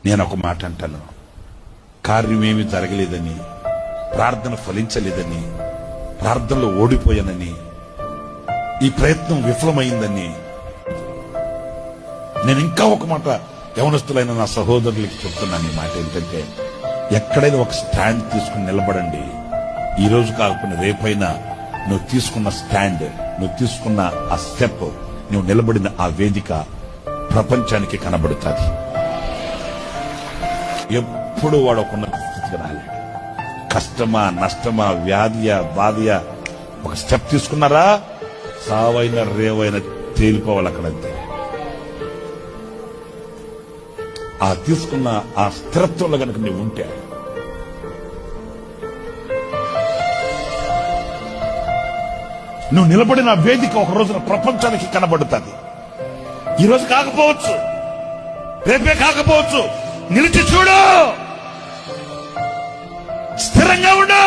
నేను ఒక మాట అంటాను, కార్యమేమి జరగలేదని, ప్రార్థన ఫలించలేదని, ప్రార్థనలో ఓడిపోయానని, ఈ ప్రయత్నం విఫలమైందని నేను ఇంకా ఒక మాట యవనస్తులైన నా సహోదరులకి చెప్తున్నాను. ఈ మాట ఏంటంటే, ఎక్కడైనా ఒక స్టాండ్ తీసుకుని నిలబడండి. ఈ రోజు కాకపోయినా రేపైనా నువ్వు తీసుకున్న స్టాండ్, నువ్వు తీసుకున్న ఆ స్టెప్, నువ్వు నిలబడిన ఆ వేదిక ప్రపంచానికి కనబడుతుంది. ఎప్పుడు వాడు ఒక ఉన్నత స్థితికి రాలేడు. కష్టమా, నష్టమా, వ్యాధియా, బాధయా, ఒక స్టెప్ తీసుకున్నారా, సావైన రేవైన తేలిపోవాలి అక్కడంతే. ఆ తీసుకున్న ఆ స్థిరత్వంలో కనుక నీవు ఉంటే, నువ్వు నిలబడిన వేదిక ఒక రోజున ప్రపంచానికి కనబడుతుంది. ఈ రోజు కాకపోవచ్చు, రేపే కాకపోవచ్చు, నిలిచి చూడు, స్థిరంగా ఉండు.